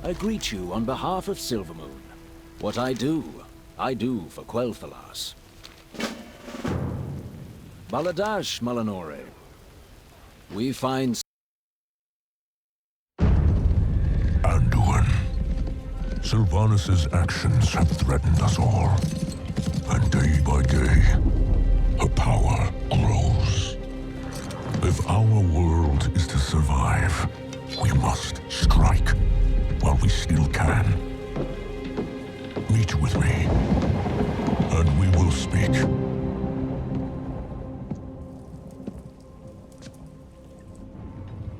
I greet you on behalf of Silvermoon. What I do for Quel'Thalas. Baladash, Malinore. We find... Anduin. Sylvanas' actions have threatened us all. And day by day, her power grows. If our world is to survive, we must strike while we still can. Meet with me, and we will speak.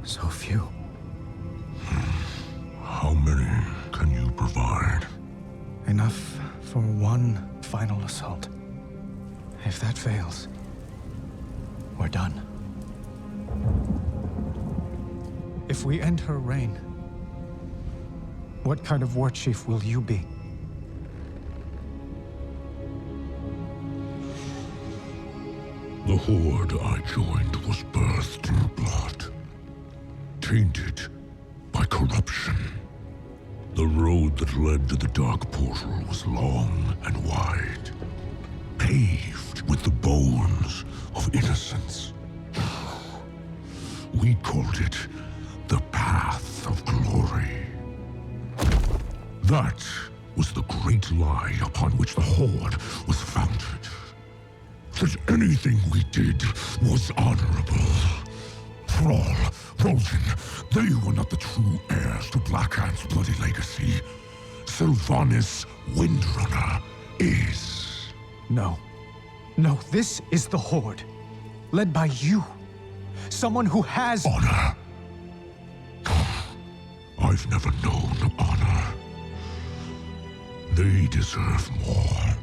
So few. How many can you provide? Enough for one final assault. If that fails, we're done. If we end her reign, what kind of war chief will you be? The Horde I joined was birthed in blood, tainted by corruption. The road that led to the Dark Portal was long and wide, paved with the bones of innocence. We called it the Path of Glory. That was the great lie upon which the Horde was founded. That anything we did was honorable. Thrall, Roljin, they were not the true heirs to Blackhand's bloody legacy. Sylvanas Windrunner is. No. No, this is the Horde. Led by you. Someone who has... Honor. I've never known honor. They deserve more.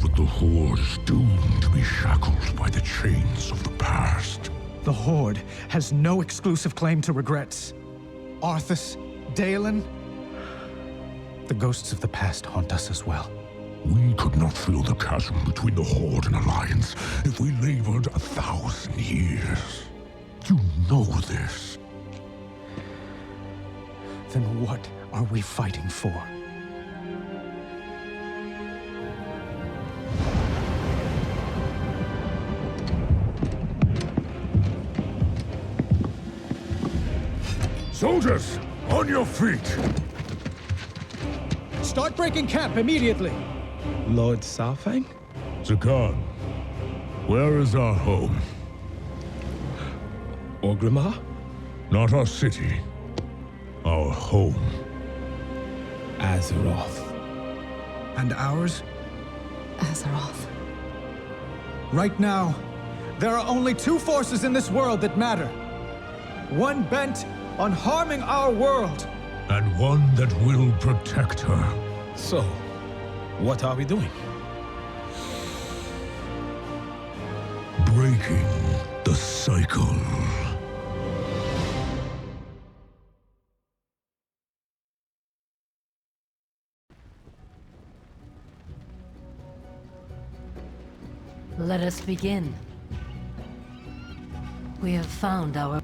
But the Horde is doomed to be shackled by the chains of the past. The Horde has no exclusive claim to regrets. Arthas, Dalen... The ghosts of the past haunt us as well. We could not fill the chasm between the Horde and Alliance if we labored 1,000 years. You know this. Then what are we fighting for? Soldiers, on your feet! Start breaking camp immediately! Lord Saurfang? Zakan, where is our home? Orgrimmar? Not our city. Our home. Azeroth. And ours? Azeroth. Right now, there are only two forces in this world that matter. One bent on harming our world. And one that will protect her. So, what are we doing? Breaking the cycle. Let us begin. We have found our...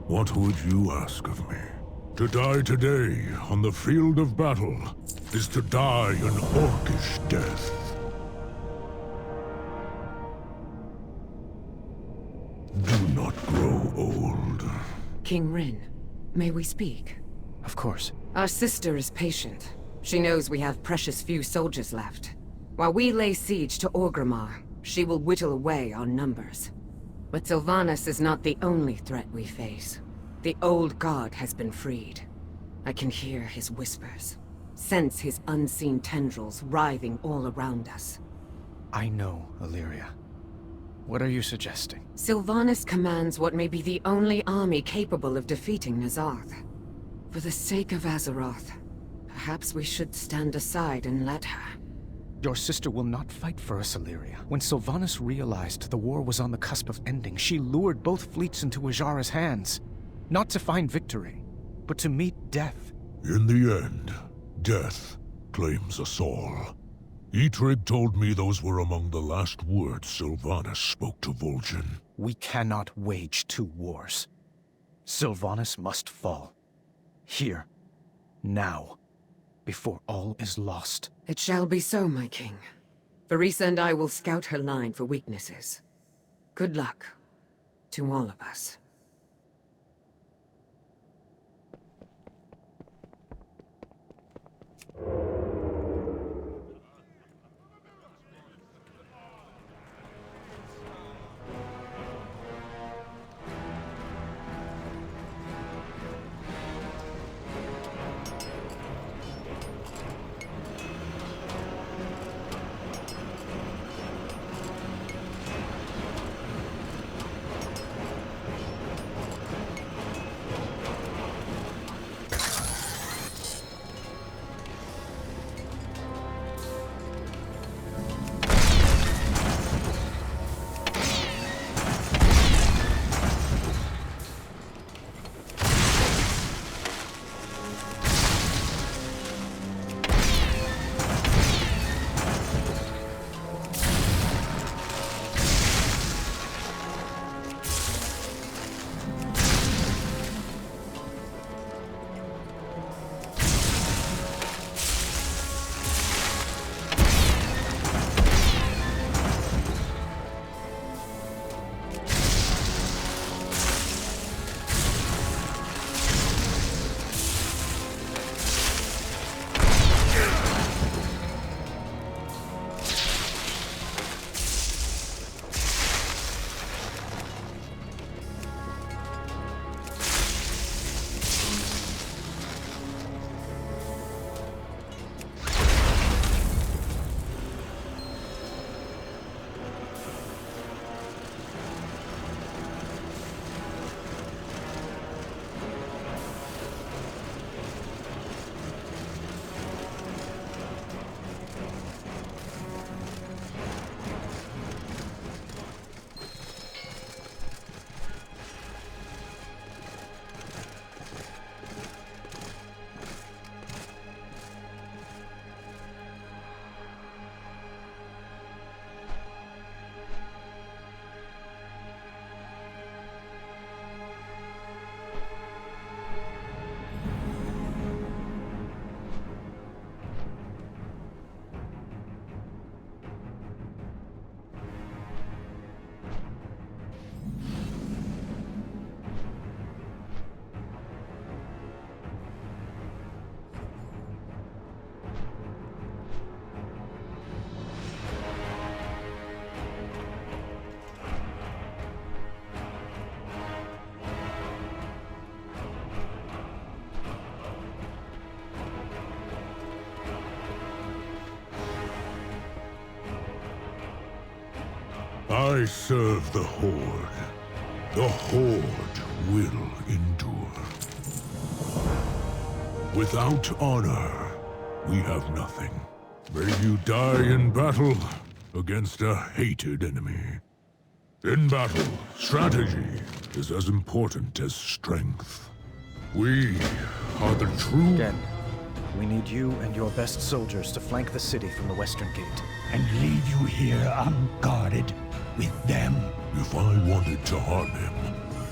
What would you ask of me? To die today on the field of battle is to die an orcish death. Do not grow old. King Rin, may we speak? Of course. Our sister is patient. She knows we have precious few soldiers left. While we lay siege to Orgrimmar, she will whittle away our numbers. But Sylvanas is not the only threat we face. The old god has been freed. I can hear his whispers, sense his unseen tendrils writhing all around us. I know, Illyria. What are you suggesting? Sylvanas commands what may be the only army capable of defeating N'Zoth. For the sake of Azeroth, perhaps we should stand aside and let her. Your sister will not fight for us, Illyria. When Sylvanas realized the war was on the cusp of ending, she lured both fleets into Ajara's hands. Not to find victory, but to meet death. In the end, death claims us all. Eitrig told me those were among the last words Sylvanas spoke to Vol'jin. We cannot wage two wars. Sylvanas must fall. Here. Now. Before all is lost. It shall be so, my king. Varisa and I will scout her line for weaknesses. Good luck to all of us. I serve the Horde. The Horde will endure. Without honor, we have nothing. May you die in battle against a hated enemy. In battle, strategy is as important as strength. We are the true... Again, we need you and your best soldiers to flank the city from the western gate. And leave you here unguarded with them? If I wanted to harm him,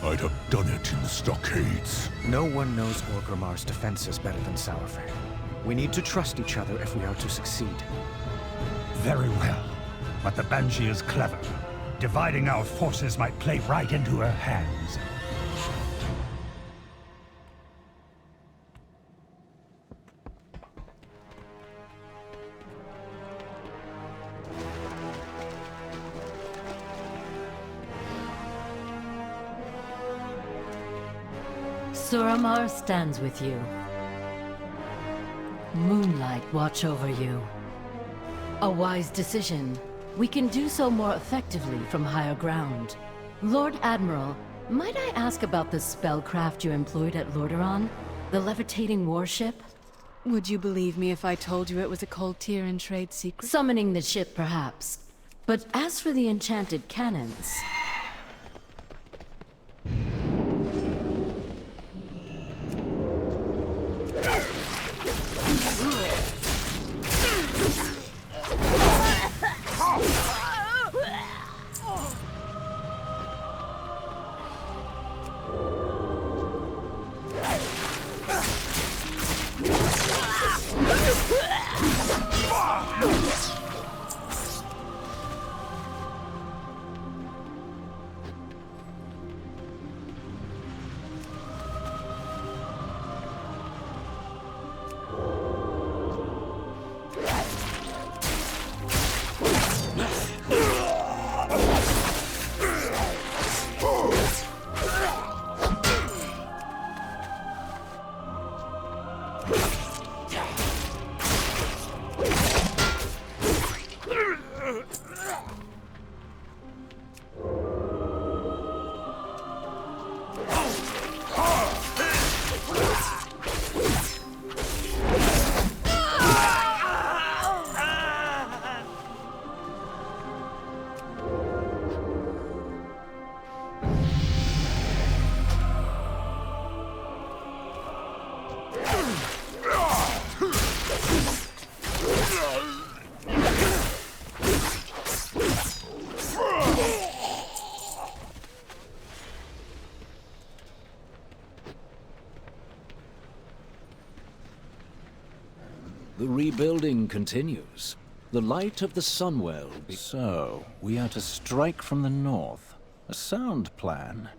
I'd have done it in the stockades. No one knows Orgrimmar's defenses better than Saurfang. We need to trust each other if we are to succeed. Very well. But the Banshee is clever. Dividing our forces might play right into her hands. Suramar stands with you. Moonlight watch over you. A wise decision. We can do so more effectively from higher ground. Lord Admiral, might I ask about the spellcraft you employed at Lordaeron? The levitating warship? Would you believe me if I told you it was a Cold Tyrant trade secret? Summoning the ship, perhaps. But as for the enchanted cannons... The rebuilding continues. The light of the Sunwell. So, we are to strike from the north. A sound plan.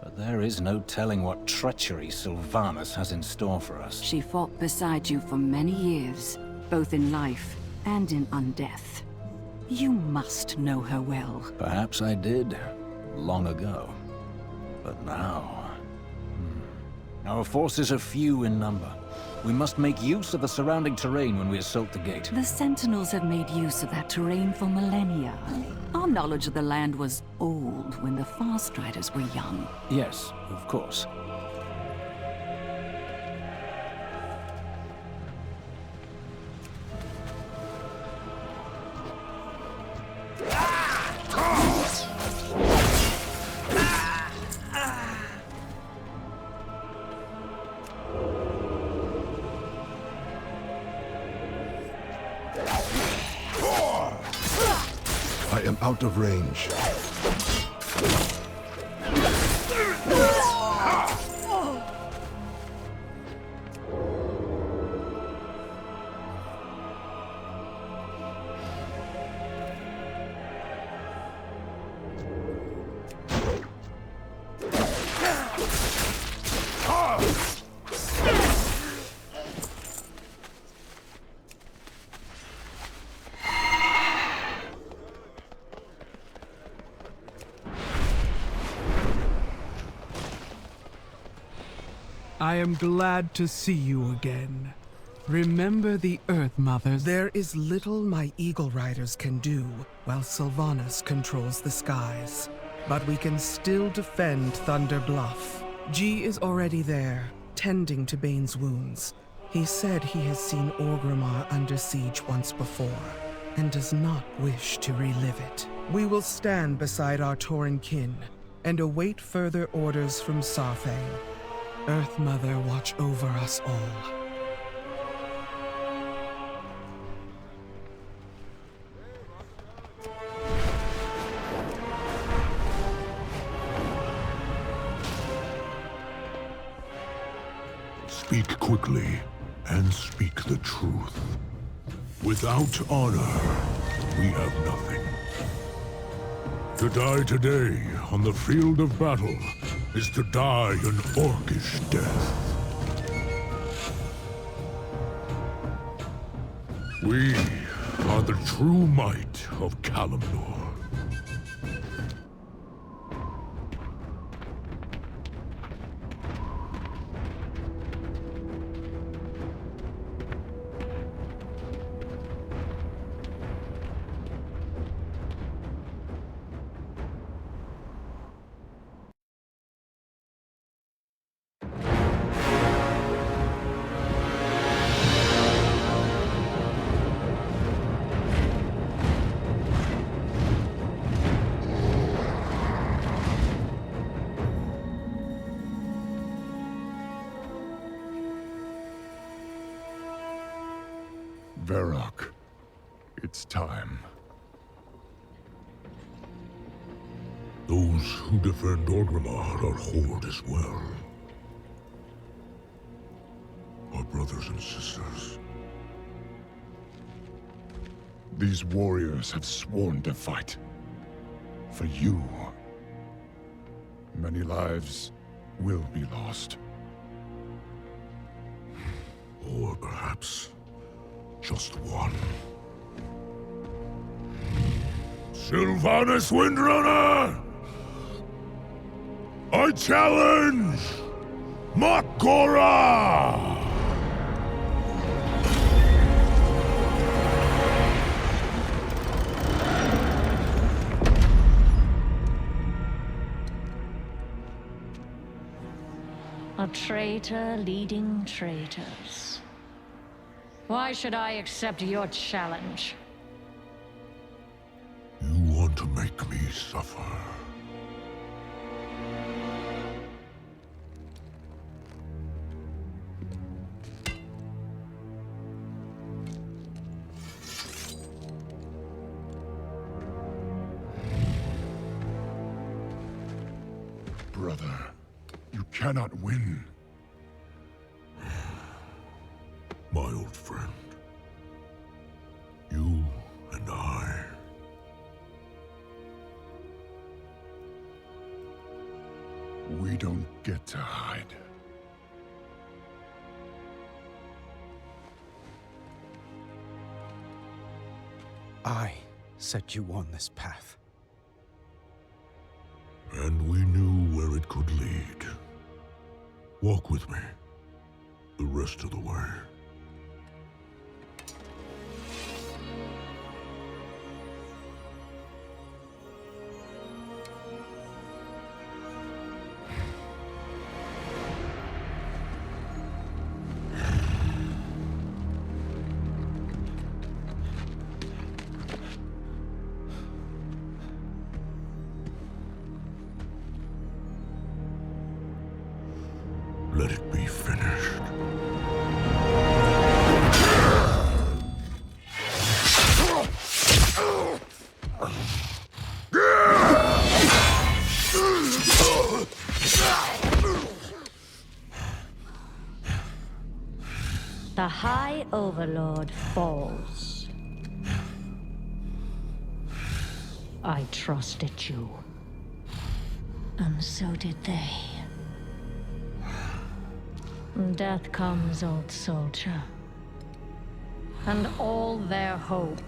But there is no telling what treachery Sylvanas has in store for us. She fought beside you for many years, both in life and in undeath. You must know her well. Perhaps I did, long ago. But now... Our forces are few in number. We must make use of the surrounding terrain when we assault the gate. The Sentinels have made use of that terrain for millennia. Our knowledge of the land was old when the Farstriders were young. Yes, of course. I am out of range. I am glad to see you again. Remember the Earth Mothers. There is little my Eagle Riders can do while Sylvanas controls the skies. But we can still defend Thunder Bluff. G is already there, tending to Bane's wounds. He said he has seen Orgrimmar under siege once before, and does not wish to relive it. We will stand beside our Tauren kin, and await further orders from Sarfang. Earth Mother, watch over us all. Speak quickly, and speak the truth. Without honor, we have nothing. To die today on the field of battle is to die an orcish death. We are the true might of Kalimdor. Varrock, it's time. Those who defend Orgrimmar are Horde as well. Our brothers and sisters. These warriors have sworn to fight. For you. Many lives will be lost. Or perhaps just one. Sylvanas Windrunner! I challenge Makora! A traitor leading traitors. Why should I accept your challenge? You want to make me suffer. Brother, you cannot win. My old friend. You and I. We don't get to hide. I set you on this path. And we knew where it could lead. Walk with me. The rest of the way. Let it be finished. The High Overlord falls. I trusted you. And so did they. Death comes, old soldier. And all their hope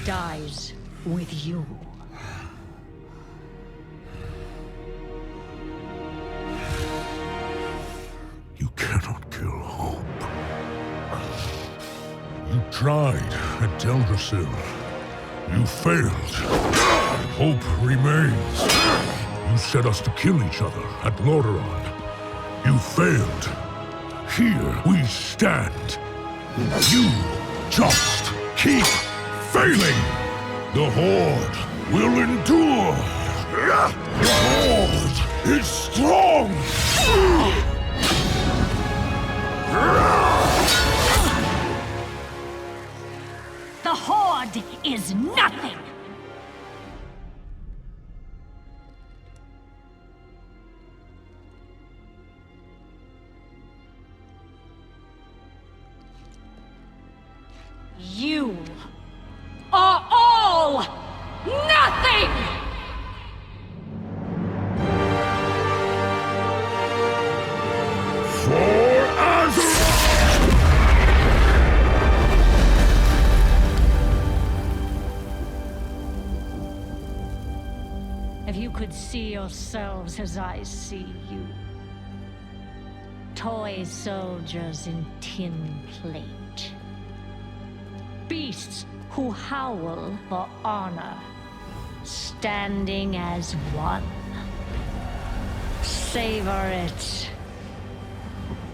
dies with you. You cannot kill hope. You tried at Teldrassil. You failed. Hope remains. You set us to kill each other at Lordaeron. You failed. Here we stand. You just keep failing. The Horde will endure. The Horde is strong. The Horde is nothing! You are all nothing! For Azeroth! If you could see yourselves as I see you. Toy soldiers in tin plate. Beasts who howl for honor, standing as one. Savor it.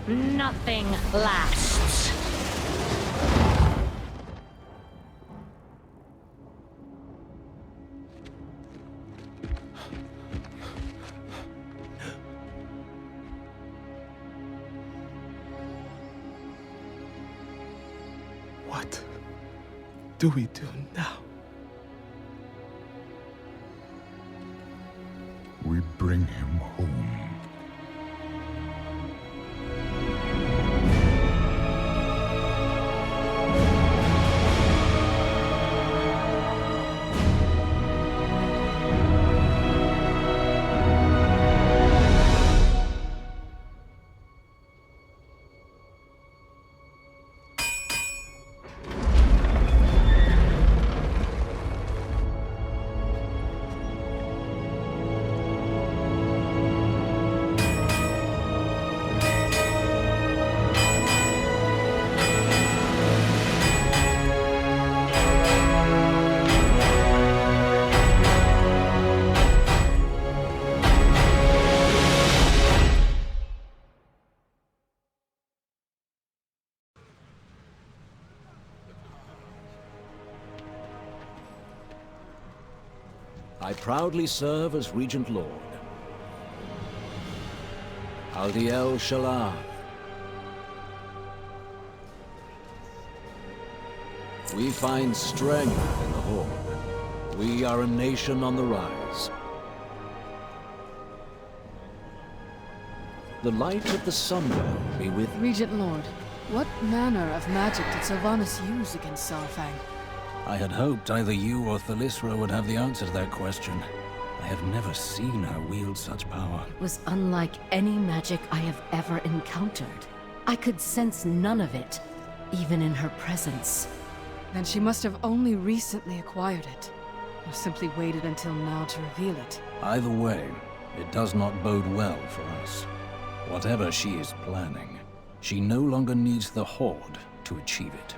Nothing lasts. What do we do now? We bring him home. I proudly serve as Regent Lord. Aldiel Shalar. We find strength in the Horde. We are a nation on the rise. The light of the Sunbell be with Regent Lord, what manner of magic did Sylvanas use against Saurfang? I had hoped either you or Thalyssra would have the answer to that question. I have never seen her wield such power. It was unlike any magic I have ever encountered. I could sense none of it, even in her presence. Then she must have only recently acquired it, or simply waited until now to reveal it. Either way, it does not bode well for us. Whatever she is planning, she no longer needs the Horde to achieve it.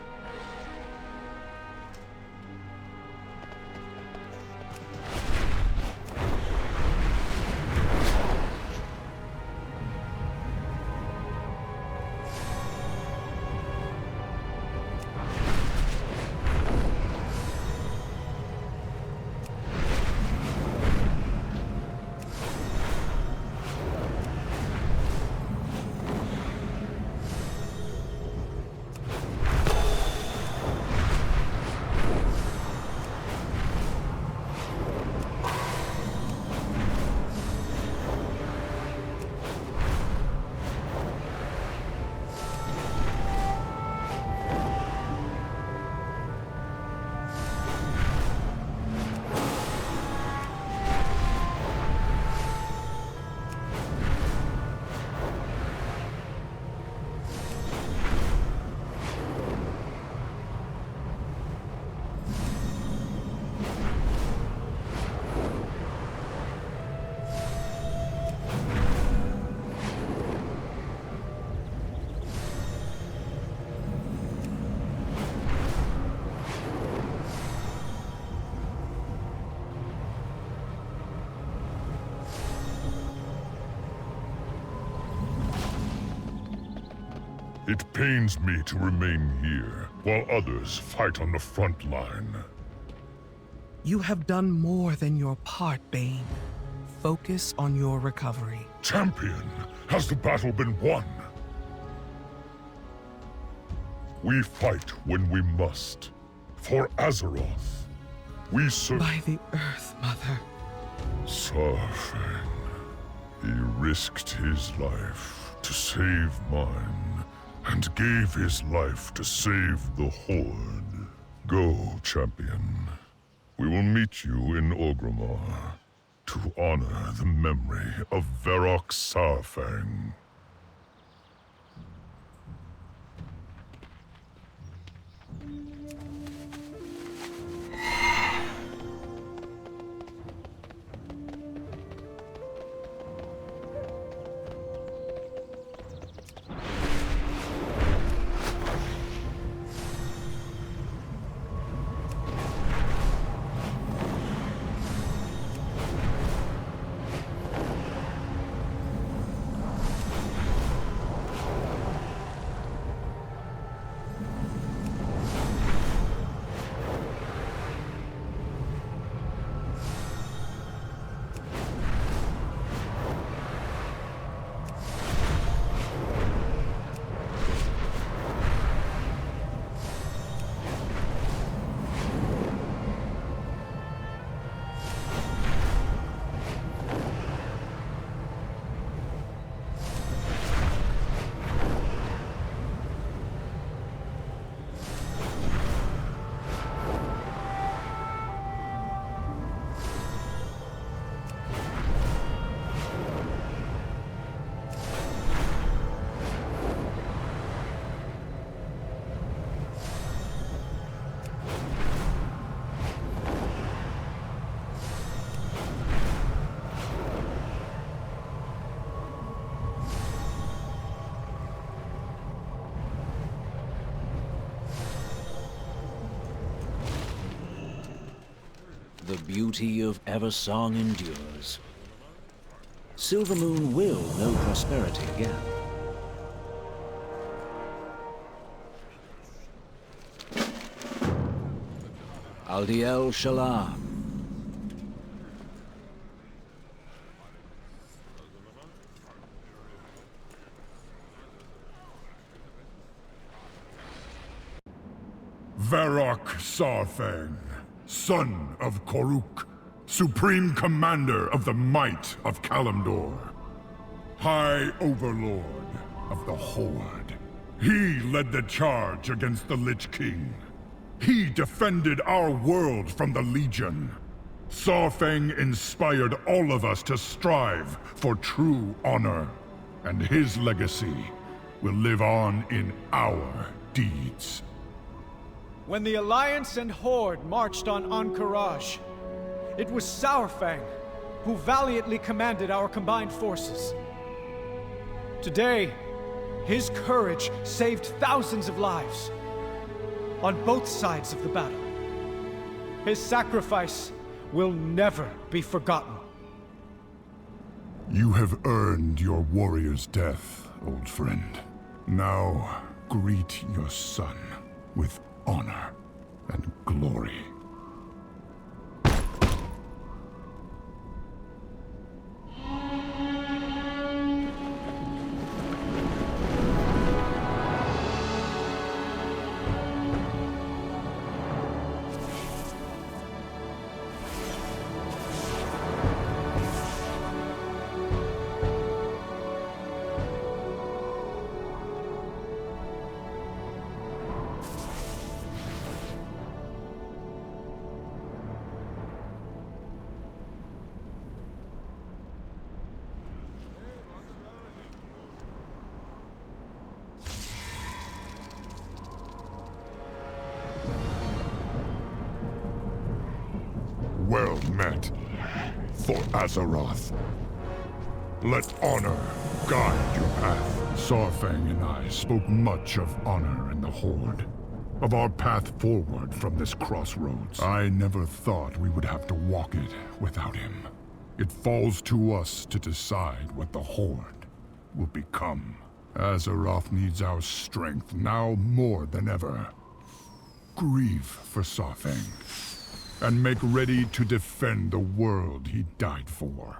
It pains me to remain here, while others fight on the front line. You have done more than your part, Bane. Focus on your recovery. Champion, has the battle been won? We fight when we must. For Azeroth. We serve... By the Earth, Mother. Saurfang. He risked his life to save mine, and gave his life to save the Horde. Go, champion. We will meet you in Orgrimmar to honor the memory of Varrock Saurfang. beauty of Eversong endures. Silvermoon will know prosperity again. Aldiel Shalam. Varrock Sarfang, son of Koruk, Supreme Commander of the Might of Kalimdor, High Overlord of the Horde. He led the charge against the Lich King. He defended our world from the Legion. Sarfang inspired all of us to strive for true honor, and his legacy will live on in our deeds. When the Alliance and Horde marched on Ahn'Qiraj, it was Saurfang who valiantly commanded our combined forces. Today, his courage saved thousands of lives on both sides of the battle. His sacrifice will never be forgotten. You have earned your warrior's death, old friend. Now, greet your son with honor and glory. Well met for Azeroth. Let honor guide your path. Sarfang and I spoke much of honor in the Horde, of our path forward from this crossroads. I never thought we would have to walk it without him. It falls to us to decide what the Horde will become. Azeroth needs our strength now more than ever. Grieve for Sarfang, and make ready to defend the world he died for.